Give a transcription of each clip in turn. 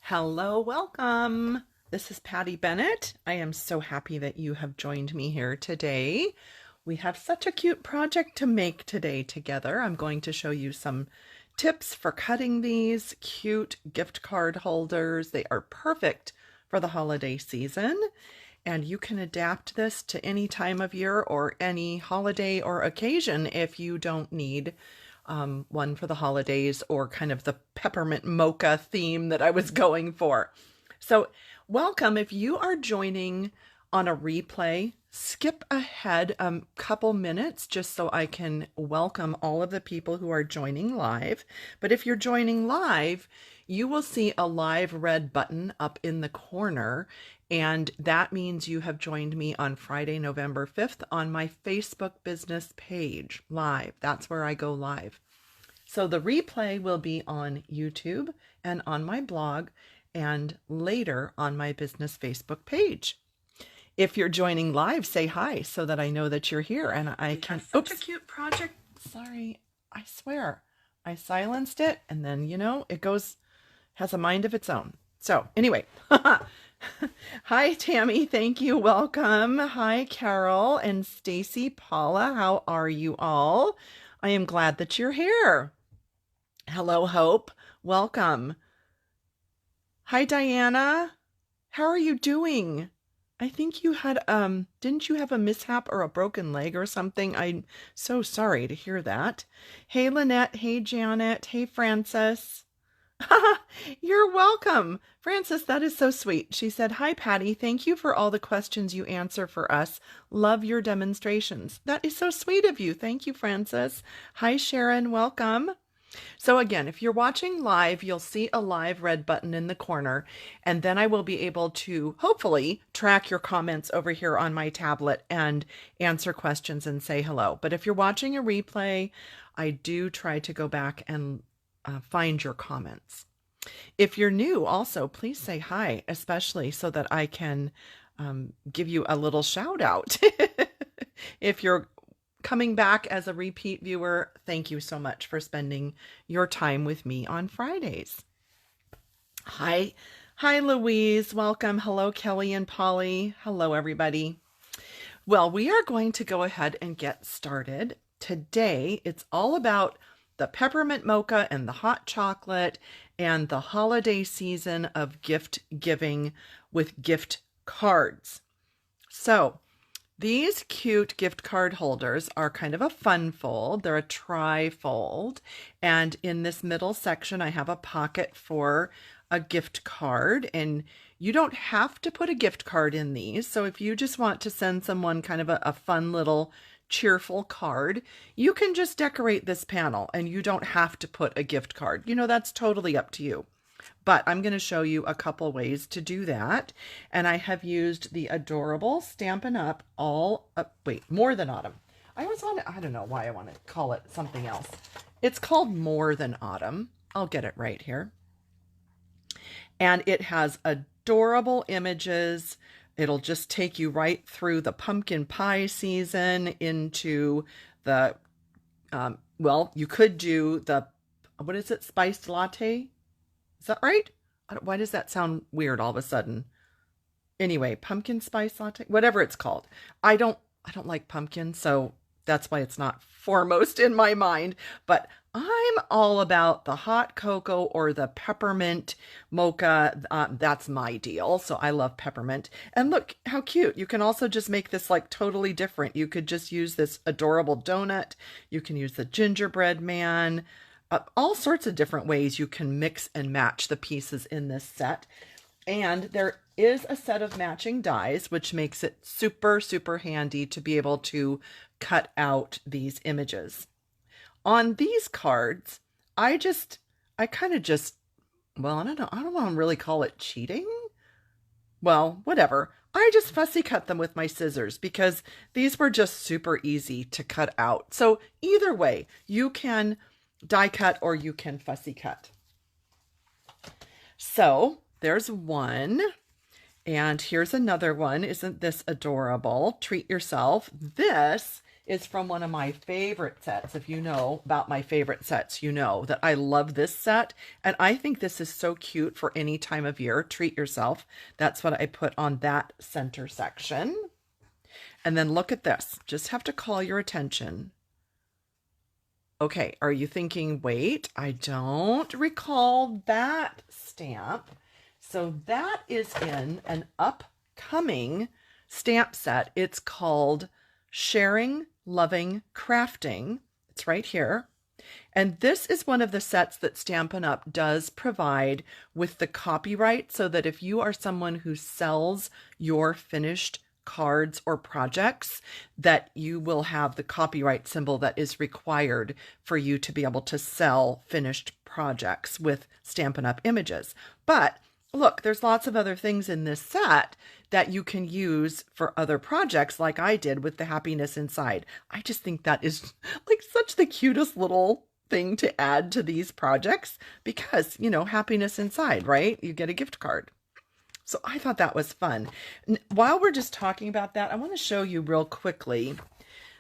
Hello, welcome. This is Patty Bennett. I am so happy that you have joined me here today. We have such a cute project to make today together. I'm going to show you some tips for cutting these cute gift card holders. They are perfect for the holiday season, and you can adapt this to any time of year or any holiday or occasion if you don't need one for the holidays or kind of the peppermint mocha theme that I was going for. So welcome. If you are joining on a replay, skip ahead a couple minutes just so I can welcome all of the people who are joining live. But if you're joining live, you will see a live red button up in the corner, and that means you have joined me on Friday, November 5th on my Facebook business page live. That's where I go live. So the replay will be on YouTube and on my blog and later on my business Facebook page. If you're joining live, say hi so that I know that you're here and I can. Such a cute project. Sorry, I swear. I silenced it and then, it has a mind of its own. So anyway, hi Tammy, thank you, welcome. Hi Carol and Stacy, Paula, how are you all? I am glad that you're here. Hello Hope, welcome. Hi Diana, how are you doing? I think you had, didn't you have a mishap or a broken leg or something? I'm so sorry to hear that. Hey Lynette, hey Janet, hey Frances. You're welcome. Frances, that is so sweet. She said, hi, Patty. Thank you for all the questions you answer for us. Love your demonstrations. That is so sweet of you. Thank you, Frances. Hi, Sharon. Welcome. So again, if you're watching live, you'll see a live red button in the corner, and then I will be able to hopefully track your comments over here on my tablet and answer questions and say hello. But if you're watching a replay, I do try to go back and find your comments. If you're new also, please say hi, especially so that I can give you a little shout out. If you're coming back as a repeat viewer, thank you so much for spending your time with me on Fridays. Hi Louise, welcome. Hello Kelly and Polly. Hello everybody. Well, we are going to go ahead and get started. Today, it's all about the peppermint mocha and the hot chocolate and the holiday season of gift giving with gift cards. So these cute gift card holders are kind of a fun fold. They're a tri-fold. And in this middle section, I have a pocket for a gift card. And you don't have to put a gift card in these. So if you just want to send someone kind of a fun little cheerful card, you can just decorate this panel and you don't have to put a gift card. That's totally up to you. But I'm going to show you a couple ways to do that. And I have used the adorable Stampin' Up More Than Autumn. I don't know why I want to call it something else. It's called More Than Autumn. I'll get it right here. And it has adorable images. It'll just take you right through the pumpkin pie season into the, you could do the, what is it, spiced latte? Is that right? Why does that sound weird all of a sudden? Anyway, pumpkin spice latte, whatever it's called. I don't like pumpkin, so that's why it's not foremost in my mind. But I'm all about the hot cocoa or the peppermint mocha. That's my deal. So I love peppermint. And look how cute. You can also just make this like totally different. You could just use this adorable donut. You can use the gingerbread man. All sorts of different ways you can mix and match the pieces in this set. And there is a set of matching dies, which makes it super, super handy to be able to cut out these images. On these cards, I don't want to really call it cheating. Well, whatever. I just fussy cut them with my scissors because these were just super easy to cut out. So either way, you can die cut or you can fussy cut. So there's one, and here's another one. Isn't this adorable? Treat yourself. This is from one of my favorite sets. If you know about my favorite sets, you know that I love this set. And I think this is so cute for any time of year. Treat yourself. That's what I put on that center section. And then look at this. Just have to call your attention. Okay, are you thinking, wait, I don't recall that stamp. So that is in an upcoming stamp set. It's called Sharing, Loving, Crafting. It's right here. And this is one of the sets that Stampin' Up! Does provide with the copyright, so that if you are someone who sells your finished cards or projects, that you will have the copyright symbol that is required for you to be able to sell finished projects with Stampin' Up! Images. But look, there's lots of other things in this set that you can use for other projects, like I did with the happiness inside. I just think that is like such the cutest little thing to add to these projects because, you know, happiness inside, right? You get a gift card. So I thought that was fun. While we're just talking about that, I want to show you real quickly.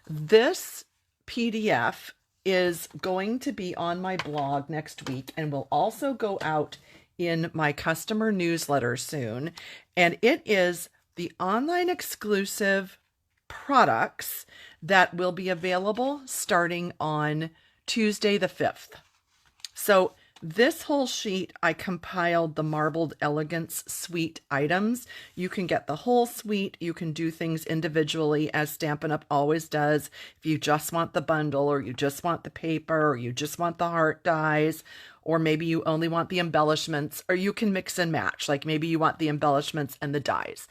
This PDF is going to be on my blog next week and will also go out in my customer newsletter soon. And it is the online exclusive products that will be available starting on Tuesday the 5th. So this whole sheet, I compiled the Marbled Elegance suite items. You can get the whole suite. You can do things individually, as Stampin' Up! Always does. If you just want the bundle, or you just want the paper, or you just want the heart dies, or maybe you only want the embellishments, or you can mix and match. Like maybe you want the embellishments and the dies.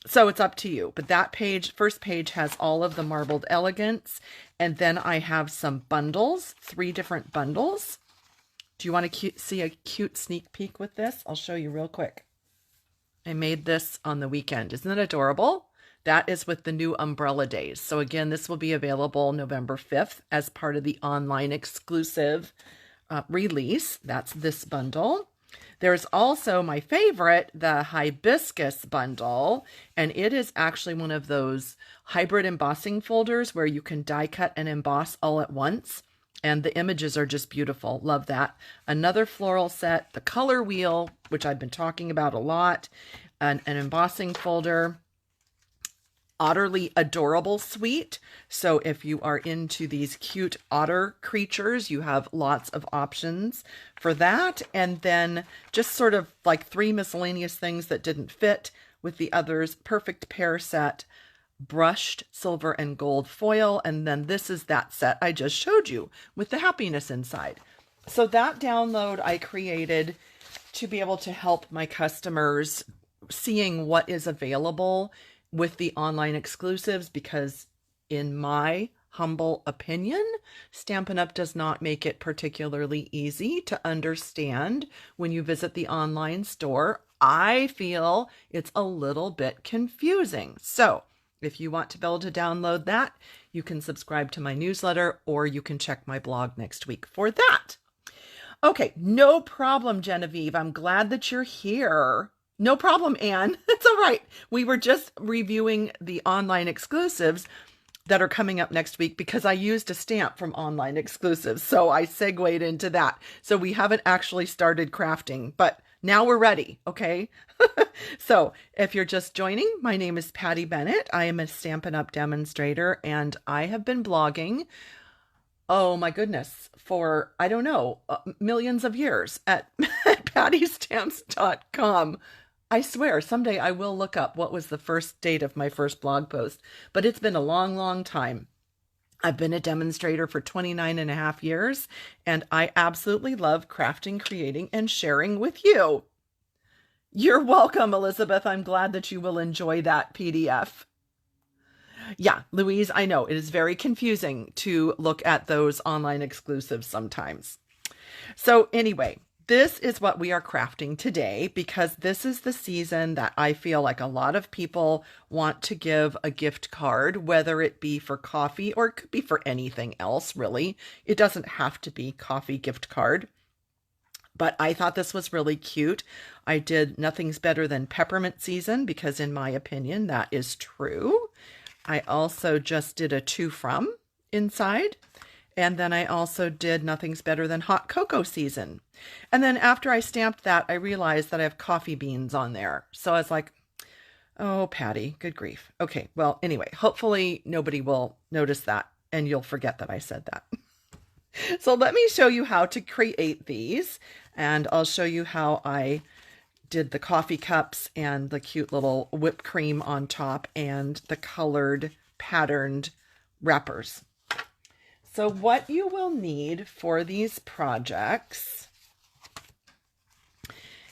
So it's up to you. But that page, first page, has all of the Marbled Elegance. And then I have some bundles, 3 different bundles. Do you want to see a cute sneak peek with this? I'll show you real quick. I made this on the weekend. Isn't it adorable? That is with the new umbrella days. So again, this will be available November 5th as part of the online exclusive release. That's this bundle. There's also my favorite, the hibiscus bundle, and it is actually one of those hybrid embossing folders where you can die cut and emboss all at once. And the images are just beautiful. Love that. Another floral set, the color wheel, which I've been talking about a lot, an embossing folder, Otterly Adorable Suite. So if you are into these cute otter creatures, you have lots of options for that. And then just sort of like 3 miscellaneous things that didn't fit with the others. Perfect pair set, brushed silver and gold foil, and then this is that set I just showed you with the happiness inside. So that download I created to be able to help my customers seeing what is available with the online exclusives, because in my humble opinion, Stampin' Up! Does not make it particularly easy to understand when you visit the online store. I feel it's a little bit confusing. So if you want to be able to download that, you can subscribe to my newsletter, or you can check my blog next week for that. Okay, no problem, Genevieve. I'm glad that you're here. No problem, Anne. It's all right. We were just reviewing the online exclusives that are coming up next week because I used a stamp from online exclusives. So I segued into that. So we haven't actually started crafting, but now we're ready, okay? So if you're just joining, my name is Patty Bennett. I am a Stampin' Up! Demonstrator, and I have been blogging, oh my goodness, for, I don't know, millions of years at pattystamps.com. I swear, someday I will look up what was the first date of my first blog post, but it's been a long, long time. I've been a demonstrator for 29.5 years, and I absolutely love crafting, creating, and sharing with you. You're welcome, Elizabeth. I'm glad that you will enjoy that PDF. Yeah, Louise, I know it is very confusing to look at those online exclusives sometimes. So anyway, this is what we are crafting today, because this is the season that I feel like a lot of people want to give a gift card, whether it be for coffee or it could be for anything else, really. It doesn't have to be coffee gift card. But I thought this was really cute. I did Nothing's Better Than Peppermint Season because in my opinion, that is true. I also just did a To From, inside. And then I also did Nothing's Better Than Hot Cocoa Season. And then after I stamped that, I realized that I have coffee beans on there. So I was like, oh, Patty, good grief. Okay, well, anyway, hopefully nobody will notice that and you'll forget that I said that. So let me show you how to create these, and I'll show you how I did the coffee cups and the cute little whipped cream on top and the colored patterned wrappers. So what you will need for these projects,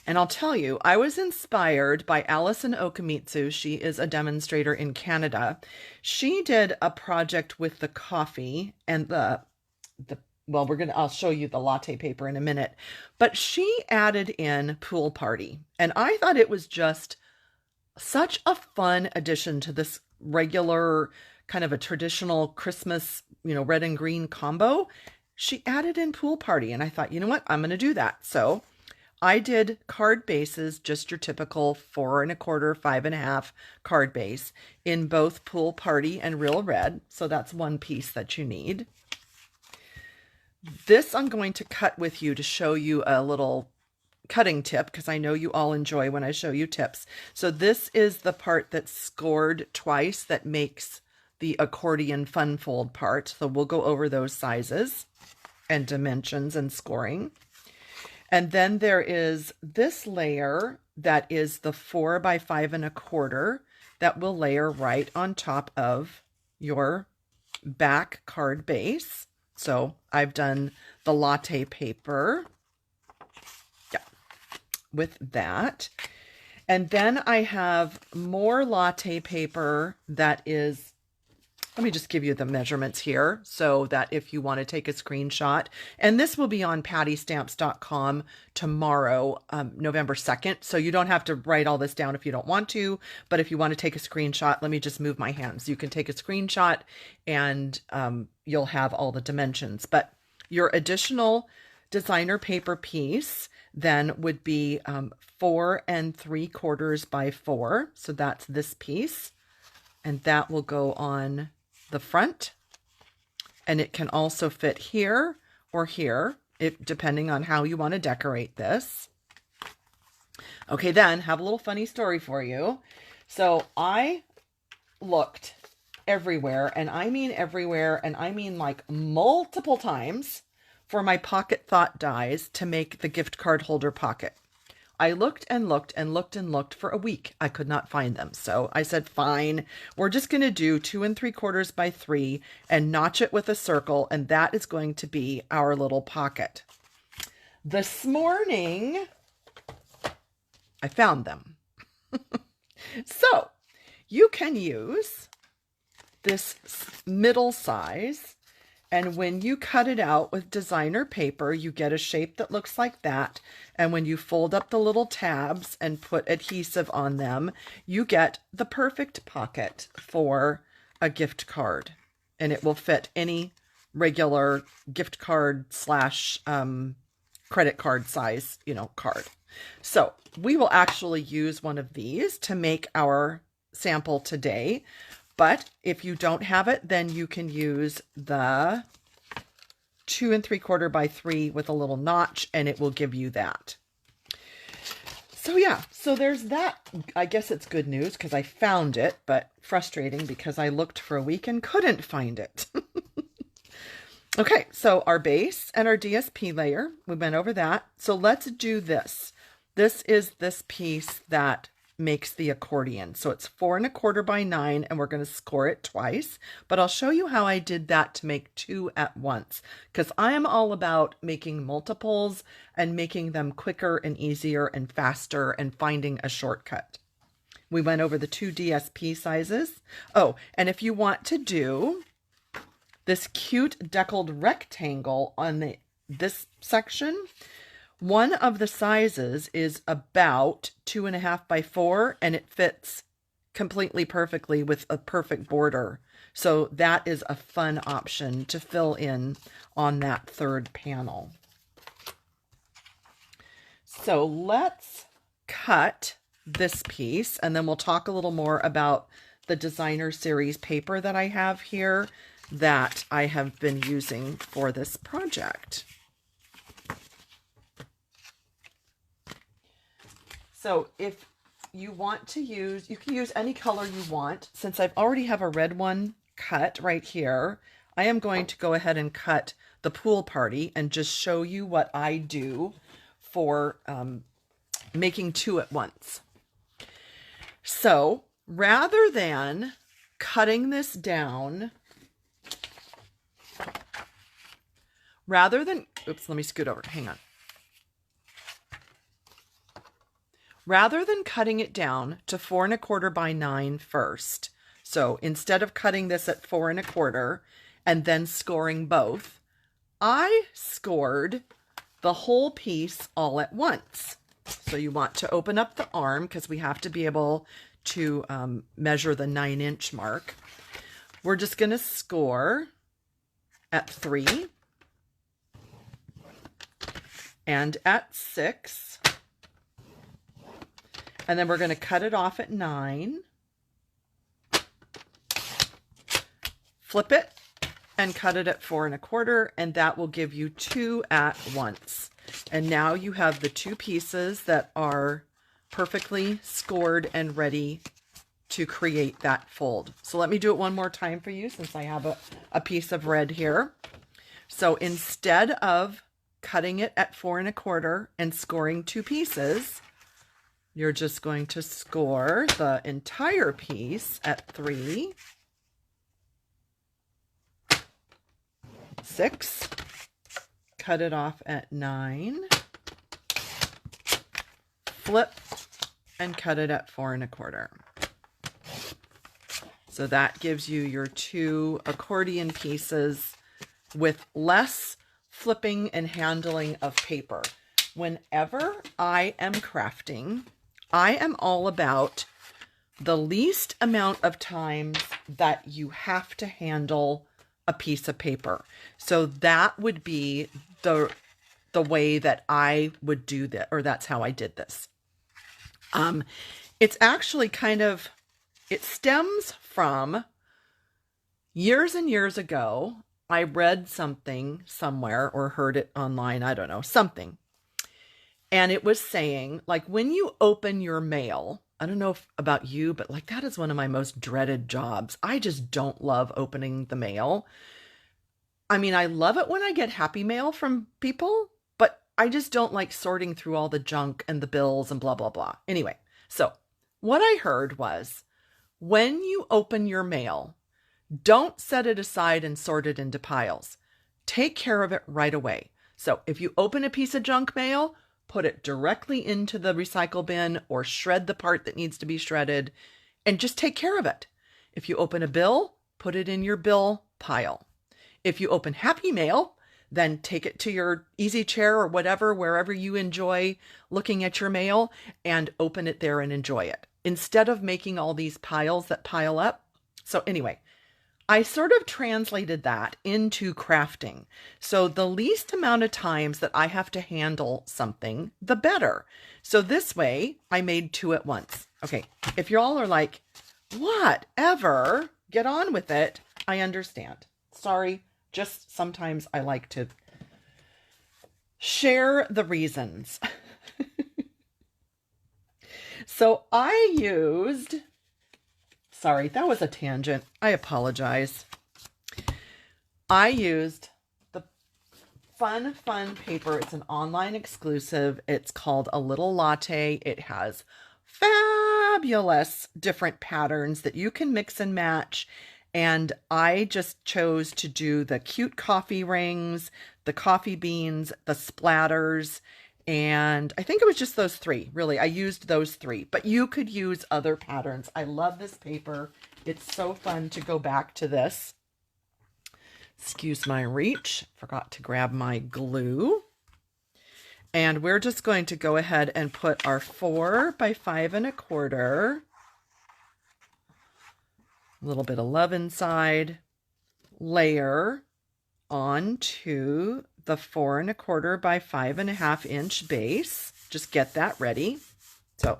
and I'll tell you, I was inspired by Allison Okamitsu. She is a demonstrator in Canada. She did a project with the coffee and well, I'll show you the latte paper in a minute, but she added in Pool Party. And I thought it was just such a fun addition to this regular kind of a traditional Christmas, red and green combo. She added in Pool Party, and I thought, you know what, I'm going to do that. So I did card bases, just your typical 4 1/4, 5 1/2 card base in both Pool Party and Real Red. So that's one piece that you need. This I'm going to cut with you to show you a little cutting tip, because I know you all enjoy when I show you tips. So this is the part that's scored twice that makes the accordion fun fold part. So we'll go over those sizes and dimensions and scoring. And then there is this layer that is the 4 by 5 1/4 that will layer right on top of your back card base. So I've done the latte paper, yeah, with that. And then I have more latte paper that is, let me just give you the measurements here so that if you want to take a screenshot, and this will be on pattystamps.com tomorrow, November 2nd. So you don't have to write all this down if you don't want to, but if you want to take a screenshot, let me just move my hands. You can take a screenshot and you'll have all the dimensions. But your additional designer paper piece then would be 4 3/4 by 4. So that's this piece, and that will go on the front, and it can also fit here or here, depending on how you want to decorate this. Okay, then have a little funny story for you. So I looked everywhere, and I mean everywhere, and I mean like multiple times, for my pocket thought dies to make the gift card holder pocket. I looked and looked and looked and looked for a week. I could not find them. So I said, fine, we're just going to do 2 3/4 by 3 and notch it with a circle. And that is going to be our little pocket. This morning, I found them. So you can use this middle size, and when you cut it out with designer paper, you get a shape that looks like that. And when you fold up the little tabs and put adhesive on them, you get the perfect pocket for a gift card. And it will fit any regular gift card / credit card size, card. So we will actually use one of these to make our sample today. But if you don't have it, then you can use the 2 3/4 by 3 with a little notch, and it will give you that. So yeah, so there's that. I guess it's good news because I found it, but frustrating because I looked for a week and couldn't find it. Okay, so our base and our DSP layer, we went over that. So let's do this. This is this piece that makes the accordion. So it's 4 1/4 by 9, and we're going to score it twice, but I'll show you how I did that to make 2 at once, because I am all about making multiples and making them quicker and easier and faster and finding a shortcut. We went over the 2 DSP sizes. Oh, and if you want to do this cute deckled rectangle on this section, one of the sizes is about 2 1/2 by 4, and it fits completely perfectly with a perfect border. So that is a fun option to fill in on that third panel. So let's cut this piece, and then we'll talk a little more about the designer series paper that I have here that I have been using for this project. So if you want to use, you can use any color you want. Since I already have a red one cut right here, I am going to go ahead and cut the pool party and just show you what I do for making two at once. So rather than cutting this down, oops, let me scoot over, hang on. Rather than cutting it down to 4 1/4 by 9 first, so instead of cutting this at 4 1/4 and then scoring both, I scored the whole piece all at once. So you want to open up the arm because we have to be able to measure the 9-inch mark. We're just going to score at 3 and at 6. And then we're going to cut it off at 9, flip it, and cut it at 4 1/4, and that will give you 2 at once. And now you have the 2 pieces that are perfectly scored and ready to create that fold. So let me do it one more time for you since I have a piece of red here. So instead of cutting it at 4 1/4 and scoring 2 pieces, you're just going to score the entire piece at 3, 6, cut it off at 9, flip, and cut it at 4 1/4. So that gives you your 2 accordion pieces with less flipping and handling of paper. Whenever I am crafting, I am all about the least amount of times that you have to handle a piece of paper. So that would be the way that I would do that, or that's how I did this. It's actually it stems from years and years ago. I read something somewhere or heard it online, I don't know, something. And it was saying, like, when you open your mail, I don't know about you, but like that is one of my most dreaded jobs. I just don't love opening the mail. I mean, I love it when I get happy mail from people, but I just don't like sorting through all the junk and the bills and blah, blah, blah. Anyway, so what I heard was when you open your mail, don't set it aside and sort it into piles. Take care of it right away. So if you open a piece of junk mail, put it directly into the recycle bin or shred the part that needs to be shredded and just take care of it. If you open a bill, put it in your bill pile. If you open happy mail, then take it to your easy chair or whatever, wherever you enjoy looking at your mail, and open it there and enjoy it instead of making all these piles that pile up. So anyway, I sort of translated that into crafting. So the least amount of times that I have to handle something, the better. So this way I made 2 at once. Okay, if you all are like, whatever, get on with it, I understand. Sorry, just sometimes I like to share the reasons. So I used... Sorry, that was a tangent. I apologize. I used the Fun paper. It's an online exclusive. It's called A Little Latte. It has fabulous different patterns that you can mix and match. And I just chose to do the cute coffee rings, the coffee beans, the splatters, and I think it was just those 3. Really, I used those 3, but you could use other patterns. I love this paper. It's so fun to go back to this. Excuse my reach. Forgot to grab my glue. And we're just going to go ahead and put our 4 by 5 1/4. A little bit of love inside. Layer onto the 4 1/4 by 5 1/2 inch base. Just get that ready. So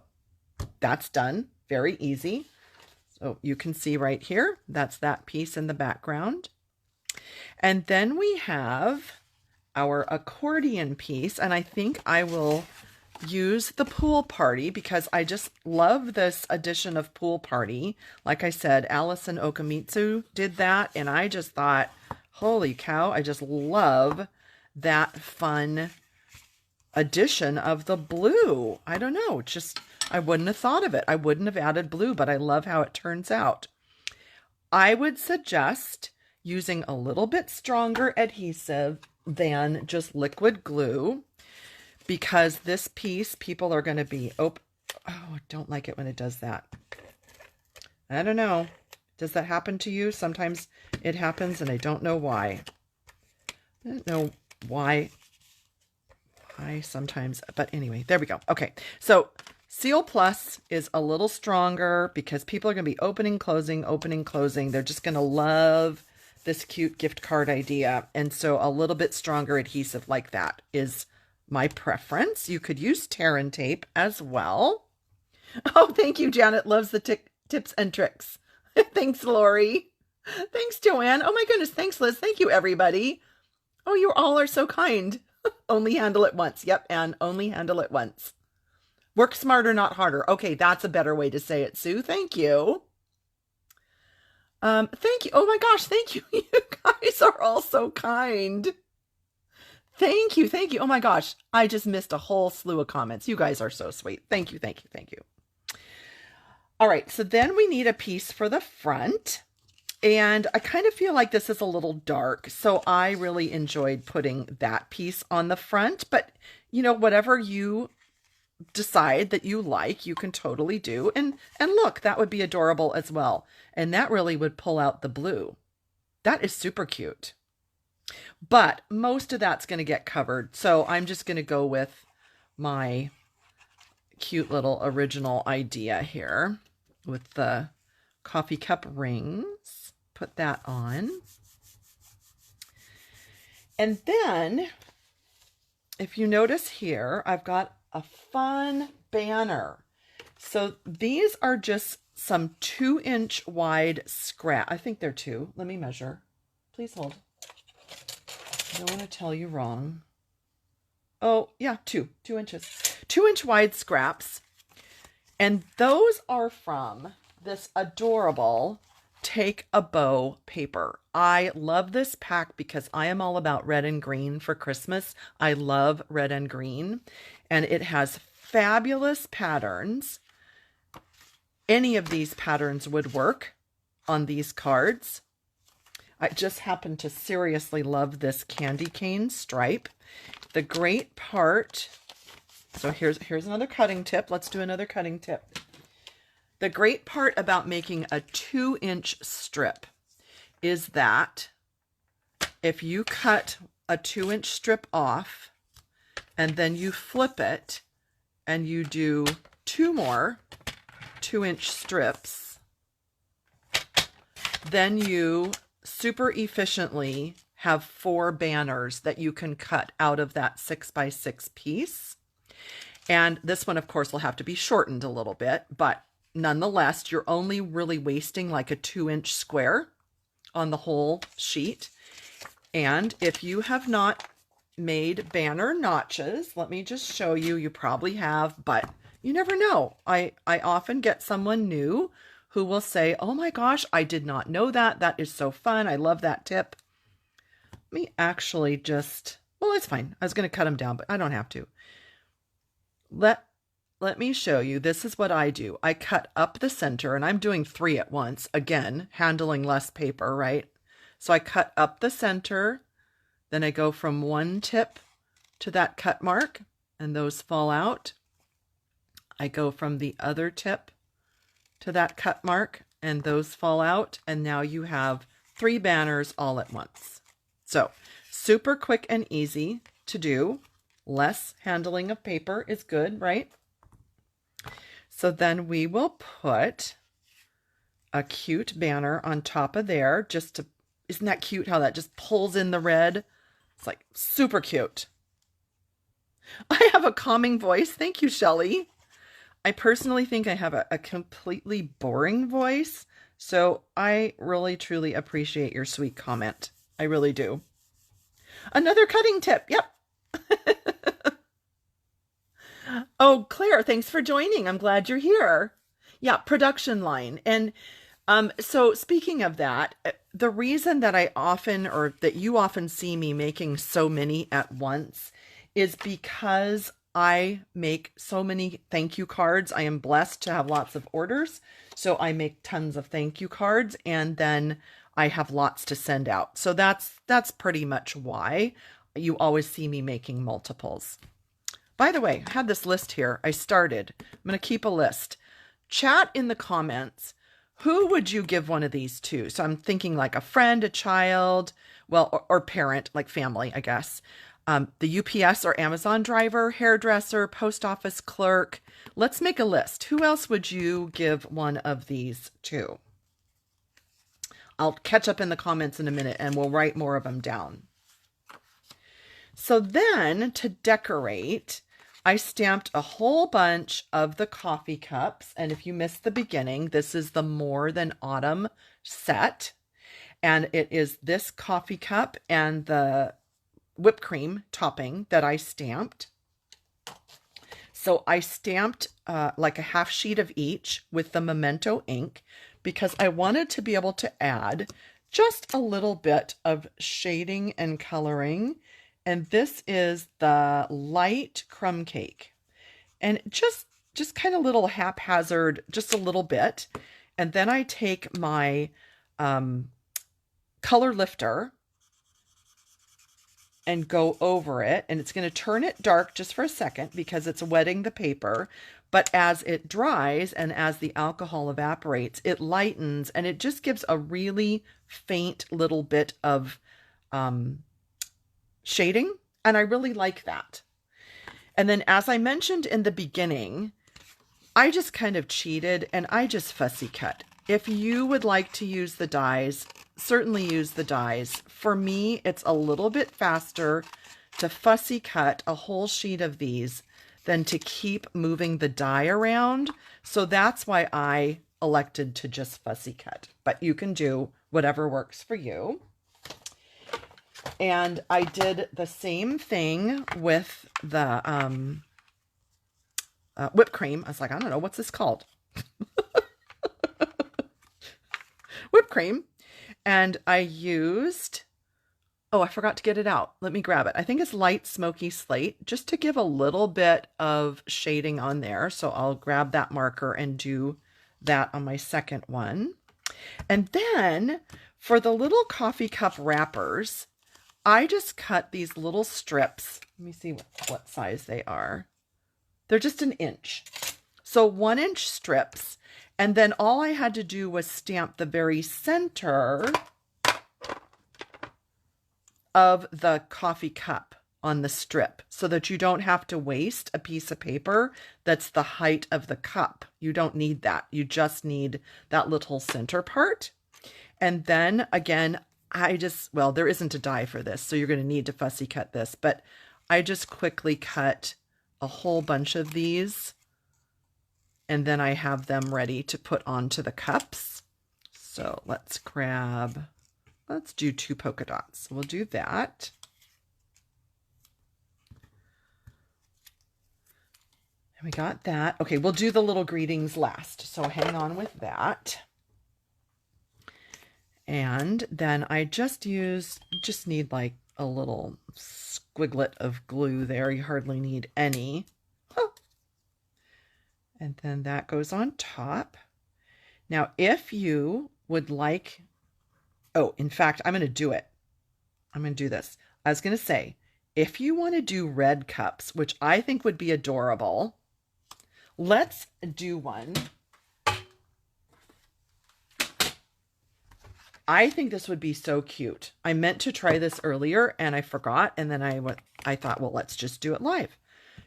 that's done. Very easy. So you can see right here, that's that piece in the background. And then we have our accordion piece, and I think I will use the pool party because I just love this edition of pool party. Like I said, Allison Okamitsu did that, and I just thought, holy cow, I just love that fun edition of the blue. I don't know, just I wouldn't have thought of it. I wouldn't have added blue, but I love how it turns out. I would suggest using a little bit stronger adhesive than just liquid glue, because this piece, people are going to be, oh, I don't like it when it does that. I don't know. Does that happen to you? Sometimes it happens and I don't know why. I don't know why sometimes, but anyway, there we go. Okay, so Seal Plus is a little stronger because people are going to be opening, closing, opening, closing. They're just going to love this cute gift card idea. And so a little bit stronger adhesive like that is my preference. You could use Terran tape as well. Oh, thank you, Janet. Loves the tips and tricks. Thanks, Lori. Thanks, Joanne. Oh my goodness. Thanks, Liz. Thank you, everybody. Oh, you all are so kind. Only handle it once. Yep, and only handle it once. Work smarter, not harder. Okay, that's a better way to say it, Sue. Thank you. Thank you. Oh my gosh, thank you. You guys are all so kind. Thank you. Thank you. Oh my gosh, I just missed a whole slew of comments. You guys are so sweet. Thank you. Thank you. Thank you. All right, so then we need a piece for the front. And I kind of feel like this is a little dark, so I really enjoyed putting that piece on the front. But, you know, whatever you decide that you like, you can totally do. And look, that would be adorable as well. And that really would pull out the blue. That is super cute. But most of that's going to get covered, so I'm just going to go with my cute little original idea here with the coffee cup rings. Put that on. And then, if you notice here, I've got a fun banner. So these are just some 2-inch wide scrap. I think they're 2. Let me measure. Please hold. I don't want to tell you wrong. Oh, yeah, 2 inches. 2-inch wide scraps. And those are from this adorable Take a Bow paper. I love this pack because I am all about red and green for Christmas. I love red and green, and it has fabulous patterns. Any of these patterns would work on these cards. I just happen to seriously love this candy cane stripe. The great part, so here's another cutting tip. Let's do another cutting tip. The great part about making a 2-inch strip is that if you cut a 2-inch strip off and then you flip it and you do 2 more 2-inch strips, then you super efficiently have 4 banners that you can cut out of that 6x6 piece. And this one, of course, will have to be shortened a little bit, but nonetheless, you're only really wasting like a 2-inch square on the whole sheet. And if you have not made banner notches, let me just show you. You probably have, but you never know. I often get someone new who will say, oh my gosh, I did not know that. That is so fun. I love that tip. Let me actually just, well, it's fine. I was going to cut them down, but I don't have to. Let me show you. This is what I do. I cut up the center, and I'm doing 3 at once. Again, handling less paper, right? So I cut up the center, then I go from one tip to that cut mark, and those fall out. I go from the other tip to that cut mark, and those fall out, and now you have 3 banners all at once. So super quick and easy to do. Less handling of paper is good, right? So then we will put a cute banner on top of there just to, isn't that cute how that just pulls in the red? It's like super cute. I have a calming voice. Thank you, Shelley. I personally think I have a completely boring voice, so I really truly appreciate your sweet comment. I really do. Another cutting tip. Yep. Oh, Claire, thanks for joining. I'm glad you're here. Yeah, production line. And so speaking of that, the reason that I often, or that you often see me making so many at once is because I make so many thank you cards. I am blessed to have lots of orders. So I make tons of thank you cards and then I have lots to send out. So that's pretty much why you always see me making multiples. By the way, I had this list here. I started. I'm going to keep a list. Chat in the comments. Who would you give one of these to? So I'm thinking like a friend, a child, well, or parent, like family, I guess. The UPS or Amazon driver, hairdresser, post office clerk. Let's make a list. Who else would you give one of these to? I'll catch up in the comments in a minute and we'll write more of them down. So then to decorate, I stamped a whole bunch of the coffee cups. And if you missed the beginning, this is the More Than Autumn set. And it is this coffee cup and the whipped cream topping that I stamped. So I stamped like a half sheet of each with the Memento ink because I wanted to be able to add just a little bit of shading and coloring. And this is the light crumb cake. And just kind of little haphazard, just a little bit. And then I take my color lifter and go over it. And it's going to turn it dark just for a second because it's wetting the paper. But as it dries and as the alcohol evaporates, it lightens and it just gives a really faint little bit of shading, and I really like that. And then as I mentioned in the beginning, I just kind of cheated and I just fussy cut. If you would like to use the dies, certainly use the dies. For me, it's a little bit faster to fussy cut a whole sheet of these than to keep moving the die around. So that's why I elected to just fussy cut, but you can do whatever works for you. And I did the same thing with the whipped cream. I was like, I don't know, what's this called? Whipped cream. And I used, oh, I forgot to get it out. Let me grab it. I think it's light smoky slate, just to give a little bit of shading on there. So I'll grab that marker and do that on my second one. And then for the little coffee cup wrappers, I just cut these little strips. Let me see what size they are. They're just 1 inch. So 1 inch strips. And then all I had to do was stamp the very center of the coffee cup on the strip so that you don't have to waste a piece of paper that's the height of the cup. You don't need that. You just need that little center part. And then again, well, there isn't a die for this, so you're going to need to fussy cut this, but I just quickly cut a whole bunch of these and then I have them ready to put onto the cups. So let's do 2 polka dots. We'll do that. And we got that. Okay, we'll do the little greetings last. So hang on with that. And then I just need like a little squiglet of glue there. You hardly need any. Oh. And then that goes on top. Now, if you would like, oh, in fact, I'm going to do it. I'm going to do this. I was going to say, if you want to do red cups, which I think would be adorable, let's do one. I think this would be so cute. I meant to try this earlier and I forgot. And then I thought, well, let's just do it live.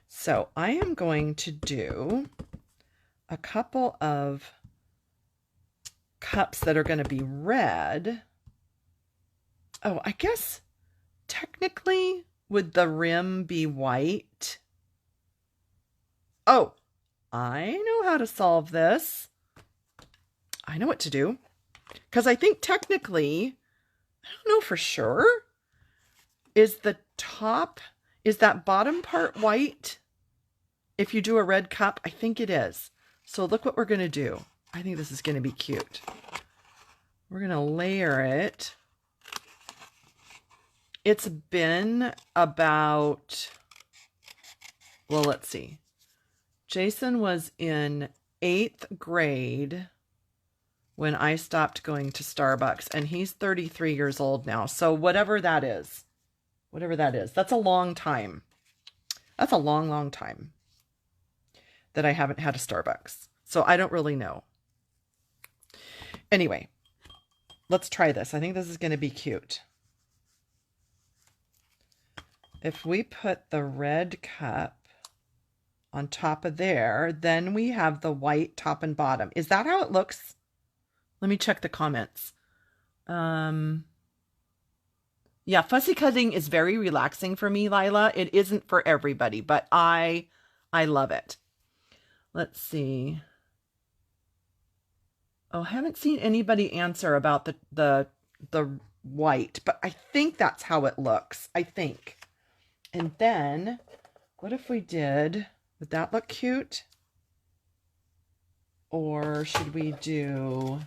So I am going to do a couple of cups that are going to be red. Oh, I guess technically would the rim be white? Oh, I know how to solve this. I know what to do. Because I think technically, I don't know for sure. Is the top, is that bottom part white? If you do a red cup, I think it is. So look what we're going to do. I think this is going to be cute. We're going to layer it. It's been about, well, let's see. Jason was in 8th grade when I stopped going to Starbucks, and he's 33 years old now. So whatever that is, that's a long time. That's a long, long time that I haven't had a Starbucks. So I don't really know. Anyway, let's try this. I think this is going to be cute. If we put the red cup on top of there, then we have the white top and bottom. Is that how it looks? Let me check the comments. Yeah, fussy cutting is very relaxing for me, Lila. It isn't for everybody, but I love it. Let's see. Oh, I haven't seen anybody answer about the white, but I think that's how it looks. I think. And then, what if we did, would that look cute? Or should we do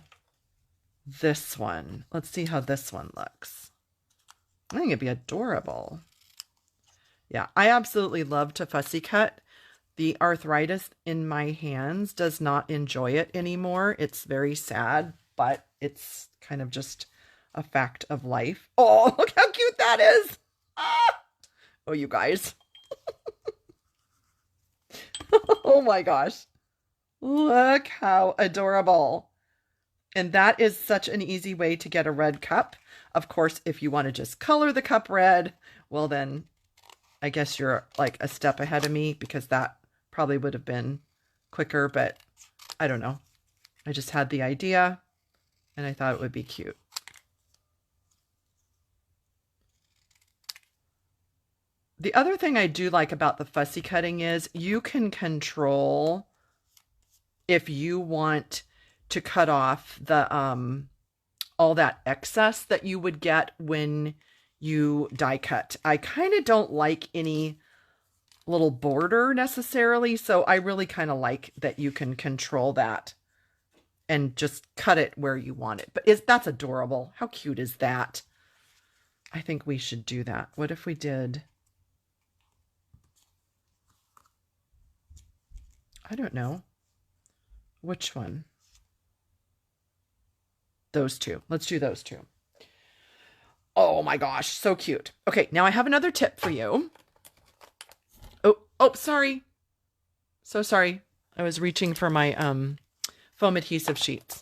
this one? Let's see how this one looks. I think it'd be adorable. Yeah, I absolutely love to fussy cut. The arthritis in my hands does not enjoy it anymore. It's very sad, but it's kind of just a fact of life. Oh, look how cute that is. Ah! Oh, you guys. Oh my gosh. Look how adorable. And that is such an easy way to get a red cup. Of course, if you want to just color the cup red, well then I guess you're like a step ahead of me, because that probably would have been quicker, but I don't know. I just had the idea and I thought it would be cute. The other thing I do like about the fussy cutting is you can control if you want to cut off the all that excess that you would get when you die cut. I kind of don't like any little border necessarily, so I really kind of like that you can control that and just cut it where you want it. But that's adorable. How cute is that? I think we should do that. What if we did, I don't know. Which one? Those two. Let's do those two. Oh my gosh, so cute. Okay, now I have another tip for you. Oh, sorry. So sorry. I was reaching for my foam adhesive sheets.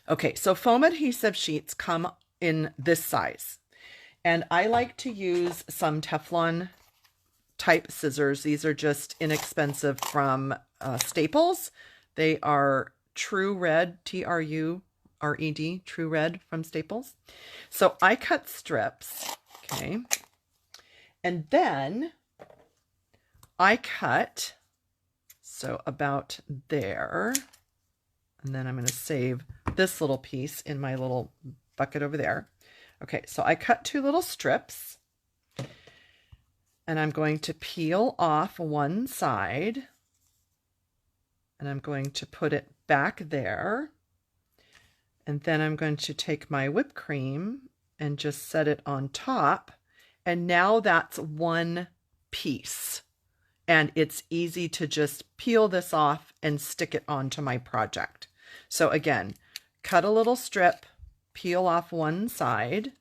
Okay, so foam adhesive sheets come in this size. And I like to use some Teflon type scissors. These are just inexpensive from Staples. They are True Red, T-R-U-R-E-D, True Red from Staples. So I cut strips, okay, and then I cut, so about there, and then I'm going to save this little piece in my little bucket over there. Okay, so I cut 2 little strips, and I'm going to peel off one side, and I'm going to put it back there, and then I'm going to take my whipped cream and just set it on top, and now that's one piece, and it's easy to just peel this off and stick it onto my project. So again, cut a little strip, peel off one side,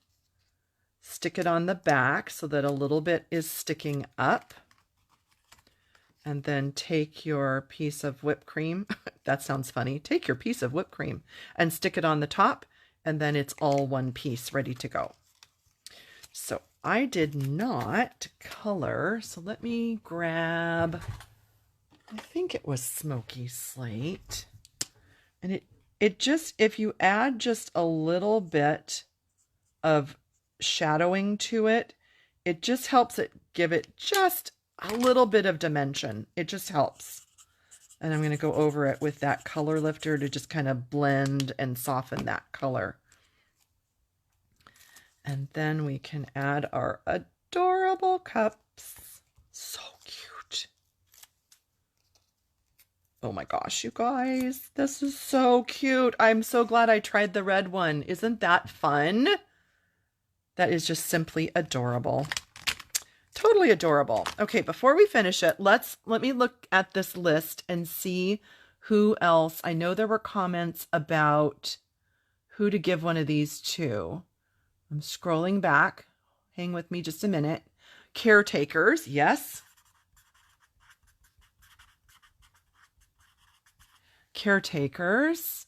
stick it on the back so that a little bit is sticking up, and then take your piece of whipped cream. That sounds funny. Take your piece of whipped cream and stick it on the top, and then it's all one piece ready to go. So I did not color, so let me grab, I think it was Smoky Slate. And it just, if you add just a little bit of shadowing to it, it just helps it give it just a little bit of dimension. It just helps. And I'm going to go over it with that color lifter to just kind of blend and soften that color. And then we can add our adorable cups. So cute. Oh my gosh, you guys, this is so cute. I'm so glad I tried the red one. Isn't that fun? That is just simply adorable. Totally adorable. Okay, before we finish it, let me look at this list and see who else. I know there were comments about who to give one of these to. I'm scrolling back. Hang with me just a minute. Caretakers, yes. Caretakers.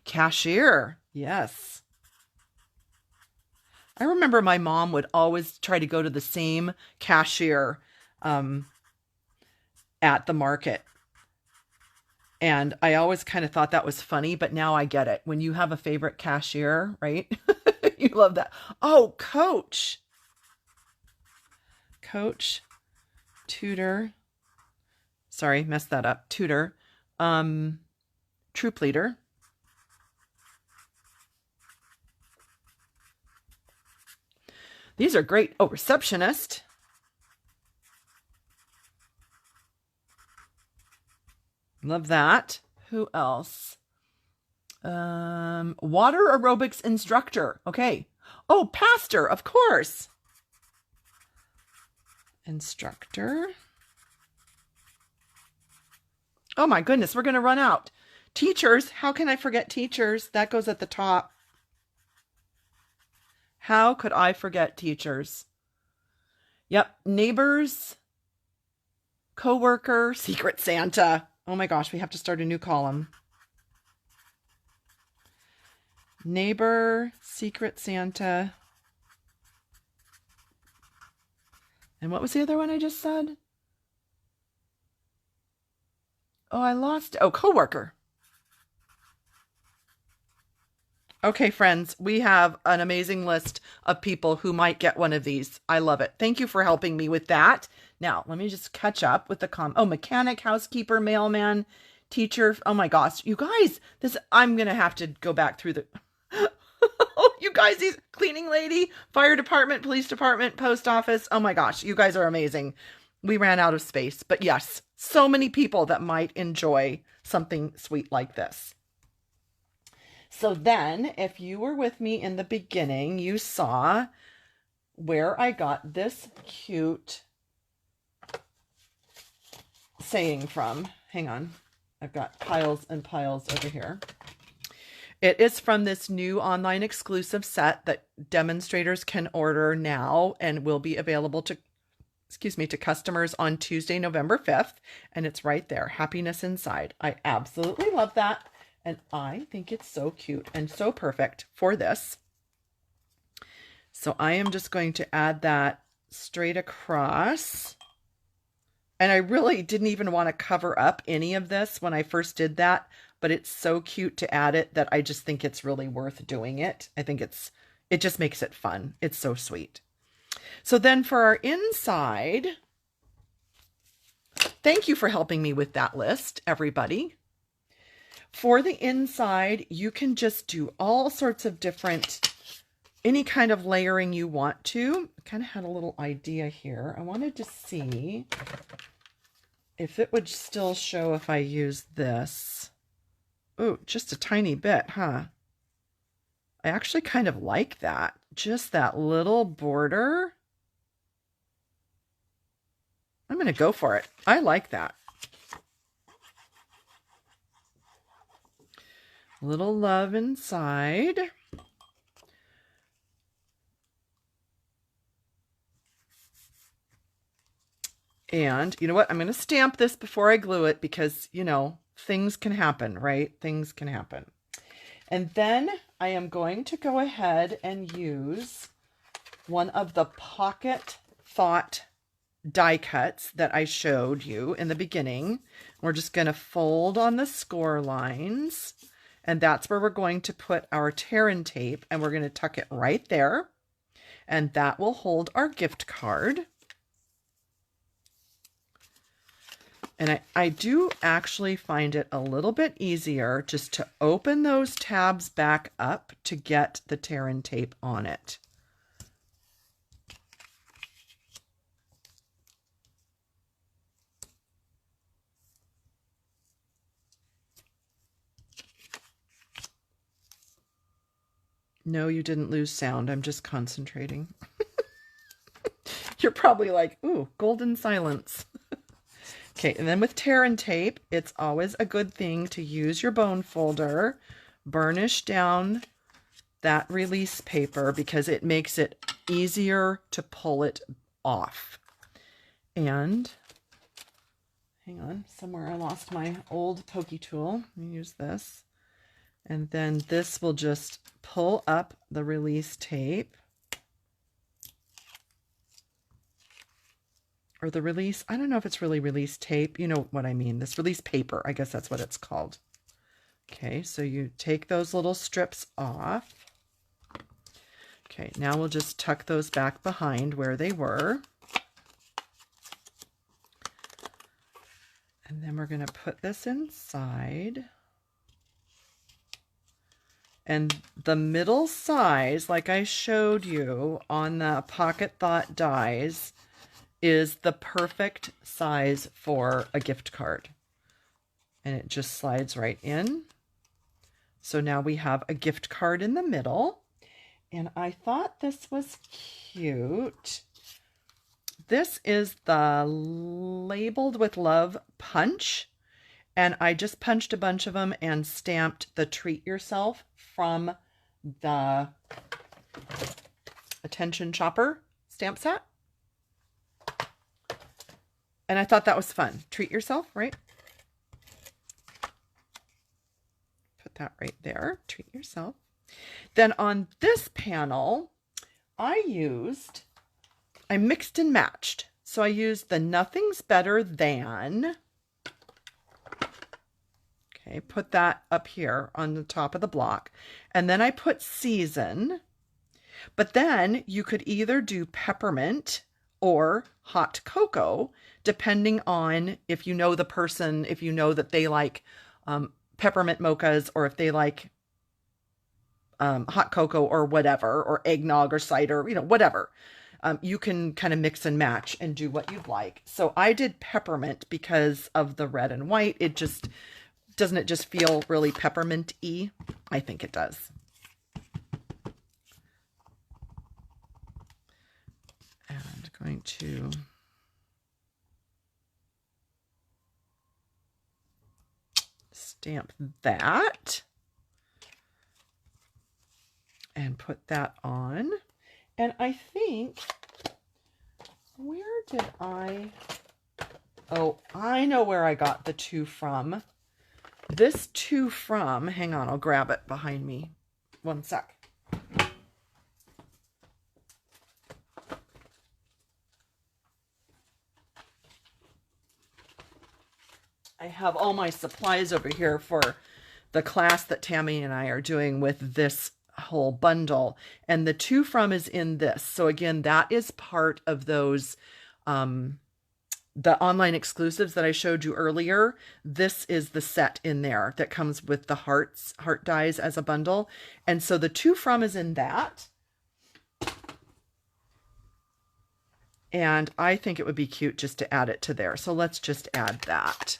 Cashier, yes. I remember my mom would always try to go to the same cashier at the market. And I always kind of thought that was funny, but now I get it. When you have a favorite cashier, right? You love that. Oh, coach. Coach, tutor. Sorry, messed that up. Tutor. Troop leader. These are great. Oh, receptionist. Love that. Who else? Water aerobics instructor. Okay. Oh, pastor, of course. Instructor. Oh my goodness, we're going to run out. Teachers. How can I forget teachers? That goes at the top. How could I forget teachers? Yep. Neighbors. Coworker. Secret Santa. Oh my gosh, we have to start a new column. Neighbor, Secret Santa. And what was the other one I just said? Oh, I lost it. Oh, coworker. Okay, friends, we have an amazing list of people who might get one of these. I love it. Thank you for helping me with that. Now, let me just catch up with the mechanic, housekeeper, mailman, teacher. Oh my gosh, you guys, I'm going to have to go back through the Oh, you guys, these cleaning lady, fire department, police department, post office. Oh my gosh, you guys are amazing. We ran out of space, but yes, so many people that might enjoy something sweet like this. So then, if you were with me in the beginning, you saw where I got this cute saying from. Hang on. I've got piles and piles over here. It is from this new online exclusive set that demonstrators can order now and will be available to customers on Tuesday, November 5th. And it's right there. Happiness Inside. I absolutely love that. And I think it's so cute and so perfect for this. So I am just going to add that straight across. And I really didn't even want to cover up any of this when I first did that, but it's so cute to add it that I just think it's really worth doing it. I think it just makes it fun. It's so sweet. So then for our inside, thank you for helping me with that list, everybody. For the inside, you can just do all sorts of different, any kind of layering you want to. I kind of had a little idea here. I wanted to see if it would still show if I use this. Oh, just a tiny bit, huh? I actually kind of like that. Just that little border. I'm going to go for it. I like that. Little love inside. And you know what? I'm going to stamp this before I glue it because, you know, things can happen, right? Things can happen. And then I am going to go ahead and use one of the Pocket Thought die cuts that I showed you in the beginning. We're just going to fold on the score lines. And that's where we're going to put our tear and tape, and we're going to tuck it right there. And that will hold our gift card. And I do actually find it a little bit easier just to open those tabs back up to get the tear and tape on it. No, you didn't lose sound. I'm just concentrating. You're probably like, ooh, golden silence. Okay, and then with tear and tape, it's always a good thing to use your bone folder, burnish down that release paper because it makes it easier to pull it off. And hang on, somewhere I lost my old pokey tool. Let me use this. And then this will just pull up the release tape. Or the release, I don't know if it's really release tape. You know what I mean. This release paper, I guess that's what it's called. Okay, so you take those little strips off. Okay, now we'll just tuck those back behind where they were. And then we're going to put this inside. And the middle size, like I showed you on the Pocket Thought dies, is the perfect size for a gift card. And it just slides right in. So now we have a gift card in the middle. And I thought this was cute. This is the Labeled with Love punch. And I just punched a bunch of them and stamped the Treat Yourself from the Attention Shopper stamp set. And I thought that was fun. Treat yourself, right? Put that right there. Treat yourself. Then on this panel, I mixed and matched. So I used the Nothing's Better Than. Okay, put that up here on the top of the block. And then I put Season. But then you could either do Peppermint or Hot Cocoa, depending on if you know the person, if you know that they like peppermint mochas, or if they like hot cocoa or whatever, or eggnog or cider, you know, whatever. You can kind of mix and match and do what you'd like. So I did peppermint because of the red and white. It just, doesn't it just feel really peppermint-y? I think it does. And going to stamp that and put that on. And I think, where did oh, I know where I got the two from. This two from, hang on, I'll grab it behind me. One sec. I have all my supplies over here for the class that Tammy and I are doing with this whole bundle, and the two from is in this. So again, that is part of those the online exclusives that I showed you earlier. This is the set in there that comes with the heart dies as a bundle, and so the two from is in that. And I think it would be cute just to add it to there, so let's just add that.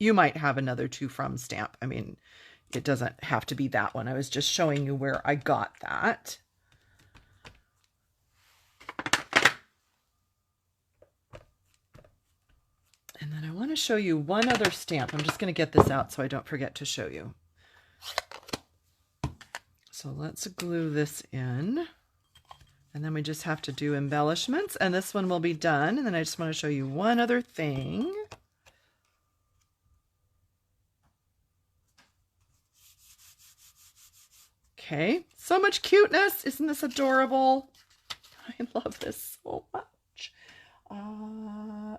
You might have another two from stamp. I mean, it doesn't have to be that one. I was just showing you where I got that. And then I want to show you one other stamp. I'm just going to get this out so I don't forget to show you. So let's glue this in. And then we just have to do embellishments. And this one will be done. And then I just want to show you one other thing. Okay, so much cuteness. Isn't this adorable? I love this so much.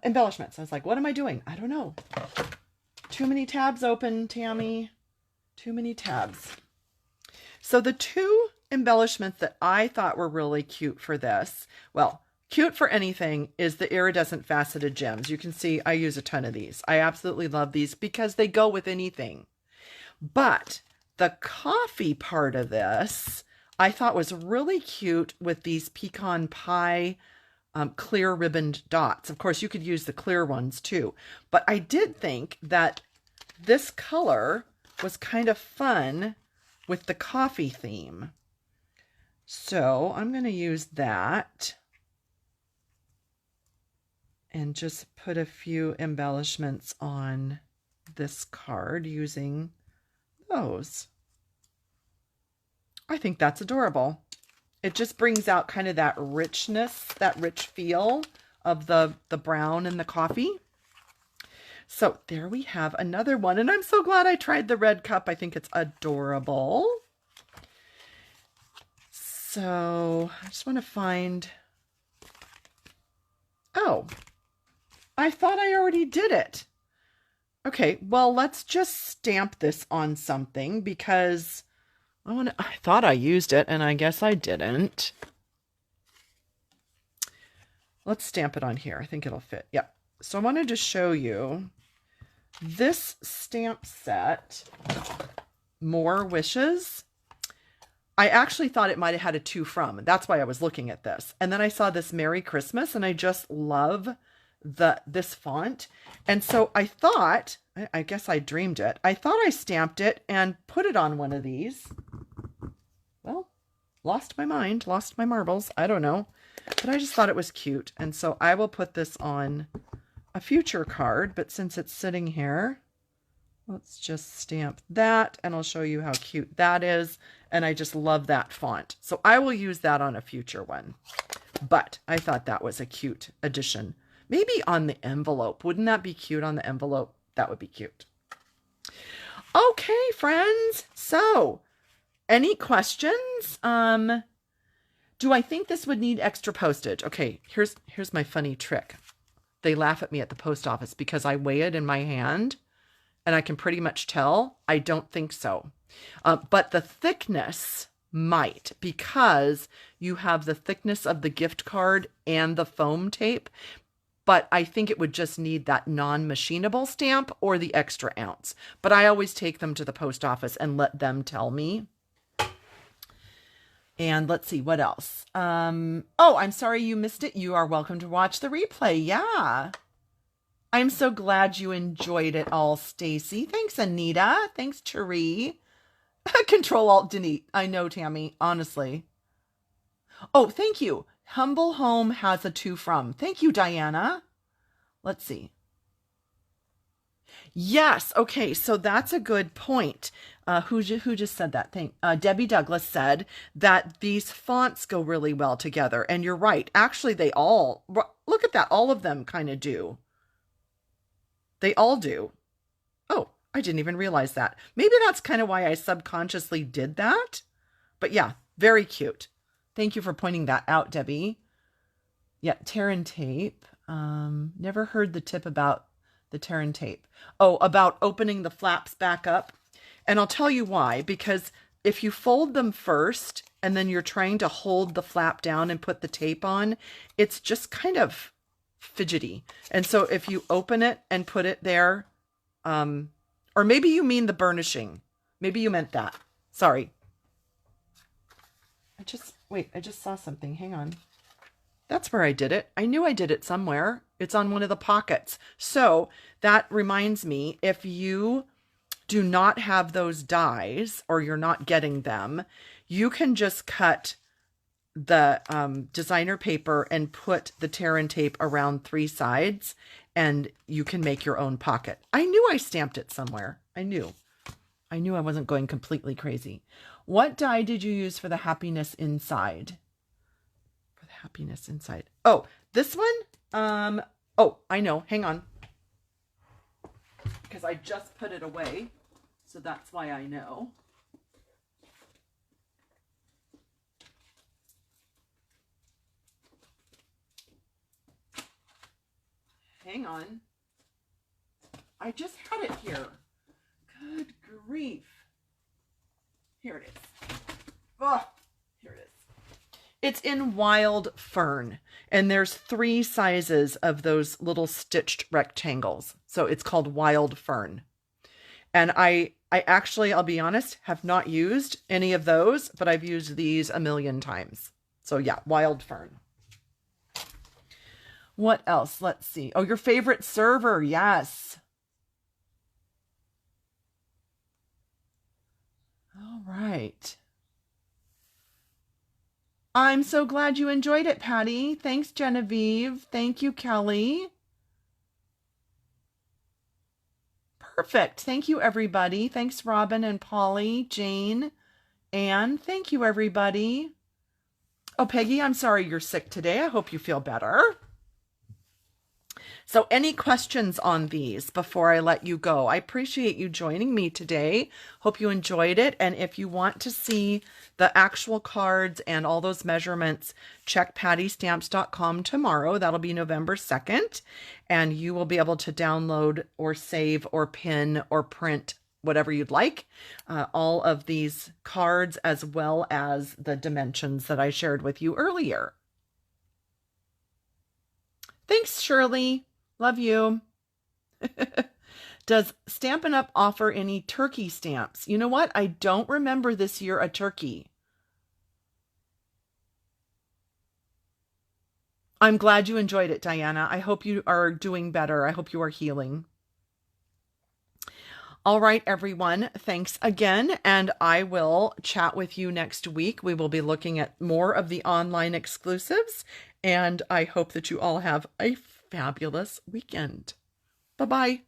Embellishments. I was like, what am I doing? I don't know. Too many tabs open, Tammy. Too many tabs. So the two embellishments that I thought were really cute for this, well, Cute for anything is the iridescent faceted gems. You can see I use a ton of these. I absolutely love these because they go with anything. But the coffee part of this I thought was really cute with these pecan pie clear ribboned dots. Of course, you could use the clear ones too. But I did think that this color was kind of fun with the coffee theme. So I'm going to use that and just put a few embellishments on this card using those. I think that's adorable. It just brings out kind of that richness, that rich feel of the brown and the coffee. So there we have another one, and I'm so glad I tried the red cup. I think it's adorable. So I just want to find, oh, I thought I already did it. Okay, well, let's just stamp this on something because I thought I used it and I guess I didn't. Let's stamp it on here. I think it'll fit. Yep. So I wanted to show you this stamp set, More Wishes. I actually thought it might have had a to from. That's why I was looking at this. And then I saw this Merry Christmas and I just love this font. And so I thought, I guess I dreamed it. I thought I stamped it and put it on one of these. Well, lost my mind, lost my marbles. I don't know. But I just thought it was cute. And so I will put this on a future card. But since it's sitting here, let's just stamp that. And I'll show you how cute that is. And I just love that font. So I will use that on a future one. But I thought that was a cute addition. Maybe on the envelope. Wouldn't that be cute on the envelope? That would be cute. Okay, friends. So, any questions? Do I think this would need extra postage? Okay, here's my funny trick. They laugh at me at the post office because I weigh it in my hand and I can pretty much tell. I don't think so. But the thickness might, because you have the thickness of the gift card and the foam tape. But I think it would just need that non-machinable stamp or the extra ounce. But I always take them to the post office and let them tell me. And let's see, what else? Oh, I'm sorry you missed it. You are welcome to watch the replay. Yeah. I'm so glad you enjoyed it all, Stacy. Thanks, Anita. Thanks, Cherie. Control-Alt-Delete. I know, Tammy, honestly. Oh, thank you. Humble Home has a to from. Thank you, Diana. Let's see. Yes. Okay. So that's a good point. Who just said that thing? Debbie Douglas said that these fonts go really well together. And you're right. Actually, they all, look at that. All of them kind of do. They all do. Oh, I didn't even realize that. Maybe that's kind of why I subconsciously did that. But yeah, very cute. Thank you for pointing that out, Debbie. Yeah, tear and tape. Never heard the tip about the tear and tape. Oh, about opening the flaps back up. And I'll tell you why. Because if you fold them first and then you're trying to hold the flap down and put the tape on, it's just kind of fidgety. And so if you open it and put it there, or maybe you mean the burnishing. Maybe you meant that. Sorry. Wait, I just saw something. Hang on. That's where I did it. I knew I did it somewhere. It's on one of the pockets. So that reminds me, if you do not have those dies or you're not getting them, you can just cut the designer paper and put the tear and tape around 3 sides and you can make your own pocket. I knew I stamped it somewhere. I knew I wasn't going completely crazy. What die did you use for the happiness inside? For the happiness inside. Oh, this one? Oh, I know. Hang on. Because I just put it away. So that's why I know. Hang on. I just had it here. Good grief. Here it is. Oh, here it is. It's in Wild Fern, and there's 3 sizes of those little stitched rectangles. So it's called Wild Fern. And I actually, I'll be honest, have not used any of those, but I've used these a million times. So yeah, Wild Fern. What else? Let's see. Oh, your favorite server. Yes. All right. I'm so glad you enjoyed it, Patty. Thanks, Genevieve. Thank you, Kelly. Perfect. Thank you, everybody. Thanks, Robin and Polly, Jane, Anne. Thank you, everybody. Oh, Peggy, I'm sorry you're sick today. I hope you feel better. So any questions on these before I let you go? I appreciate you joining me today. Hope you enjoyed it. And if you want to see the actual cards and all those measurements, check pattystamps.com tomorrow. That'll be November 2nd. And you will be able to download or save or pin or print whatever you'd like, all of these cards as well as the dimensions that I shared with you earlier. Thanks, Shirley. Love you. Does Stampin' Up offer any turkey stamps? You know what? I don't remember this year a turkey. I'm glad you enjoyed it, Diana. I hope you are doing better. I hope you are healing. All right, everyone. Thanks again. And I will chat with you next week. We will be looking at more of the online exclusives. And I hope that you all have a fabulous weekend. Bye-bye.